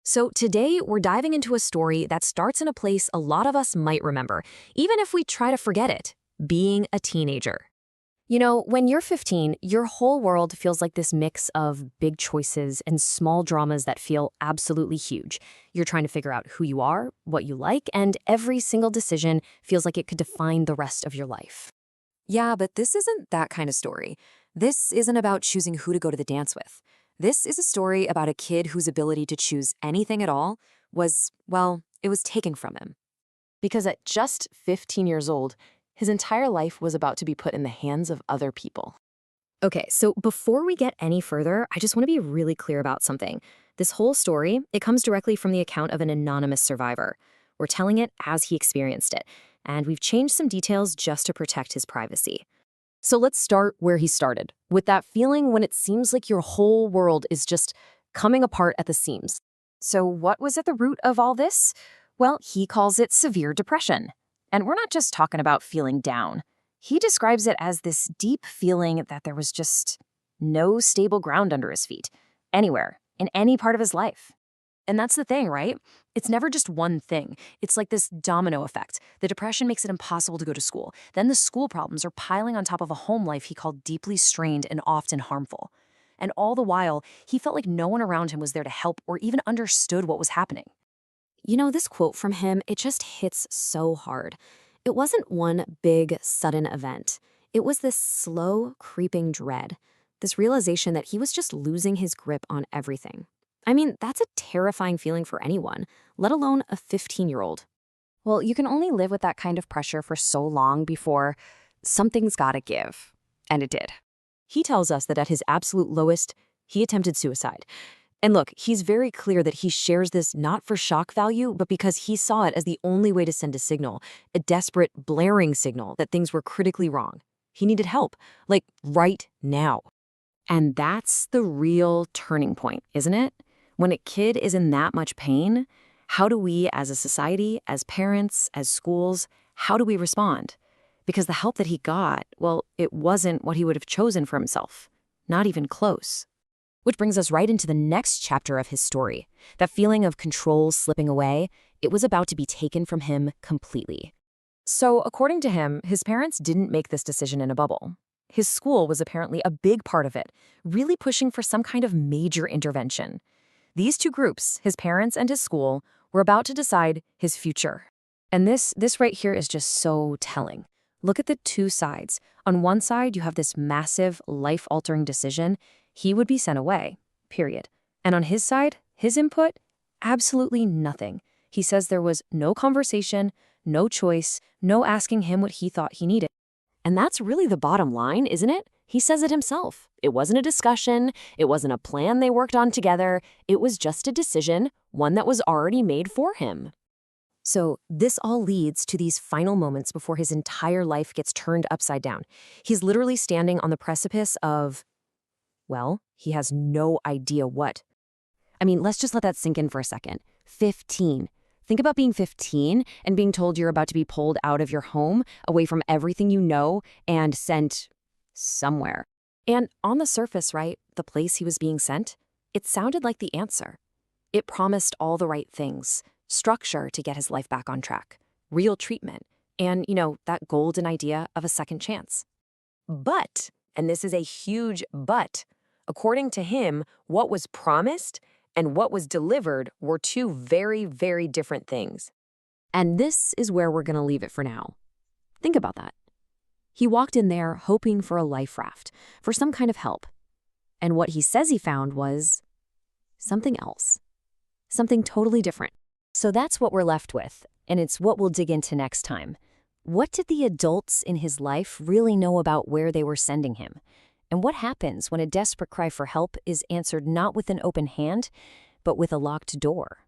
So today, we're diving into a story that starts in a place a lot of us might remember, even if we try to forget it: being a teenager. You know, when you're 15, your whole world feels like this mix of big choices and small dramas that feel absolutely huge. You're trying to figure out who you are, what you like, and every single decision feels like it could define the rest of your life. Yeah, but this isn't that kind of story. This isn't about choosing who to go to the dance with. This is a story about a kid whose ability to choose anything at all was, well, it was taken from him. Because at just 15 years old, his entire life was about to be put in the hands of other people. Okay, so before we get any further, I just want to be really clear about something. This whole story, it comes directly from the account of an anonymous survivor. We're telling it as he experienced it, and we've changed some details just to protect his privacy. So let's start where he started, with that feeling when it seems like your whole world is just coming apart at the seams. So what was at the root of all this? Well, he calls it severe depression. And we're not just talking about feeling down. He describes it as this deep feeling that there was just no stable ground under his feet, anywhere, in any part of his life. And that's the thing, right? It's never just one thing. It's like this domino effect. The depression makes it impossible to go to school. Then the school problems are piling on top of a home life he called deeply strained and often harmful. And all the while, he felt like no one around him was there to help or even understood what was happening. You know, this quote from him, it just hits so hard. It wasn't one big, sudden event. It was this slow, creeping dread, this realization that he was just losing his grip on everything. I mean, that's a terrifying feeling for anyone, let alone a 15-year-old. Well, you can only live with that kind of pressure for so long before something's gotta give. And it did. He tells us that at his absolute lowest, he attempted suicide. And look, he's very clear that he shares this not for shock value, but because he saw it as the only way to send a signal, a desperate, blaring signal that things were critically wrong. He needed help, like right now. And that's the real turning point, isn't it? When a kid is in that much pain, how do we as a society, as parents, as schools, how do we respond? Because the help that he got, well, it wasn't what he would have chosen for himself. Not even close. Which brings us right into the next chapter of his story. That feeling of control slipping away, it was about to be taken from him completely. So, according to him, his parents didn't make this decision in a bubble. His school was apparently a big part of it, really pushing for some kind of major intervention. These two groups, his parents and his school, were about to decide his future. And this right here is just so telling. Look at the two sides. On one side, you have this massive, life-altering decision. He would be sent away, period. And on his side, his input, absolutely nothing. He says there was no conversation, no choice, no asking him what he thought he needed. And that's really the bottom line, isn't it? He says it himself. It wasn't a discussion. It wasn't a plan they worked on together. It was just a decision, one that was already made for him. So this all leads to these final moments before his entire life gets turned upside down. He's literally standing on the precipice of, well, he has no idea what. I mean, let's just let that sink in for a second. 15. Think about being 15 and being told you're about to be pulled out of your home, away from everything you know, and sent somewhere. And on the surface, right, the place he was being sent, it sounded like the answer. It promised all the right things, structure to get his life back on track, real treatment, and, that golden idea of a second chance. But, and this is a huge but, according to him, what was promised and what was delivered were two very, very different things. And this is where we're going to leave it for now. Think about that. He walked in there hoping for a life raft, for some kind of help. And what he says he found was something else, something totally different. So that's what we're left with, and it's what we'll dig into next time. What did the adults in his life really know about where they were sending him? And what happens when a desperate cry for help is answered not with an open hand, but with a locked door?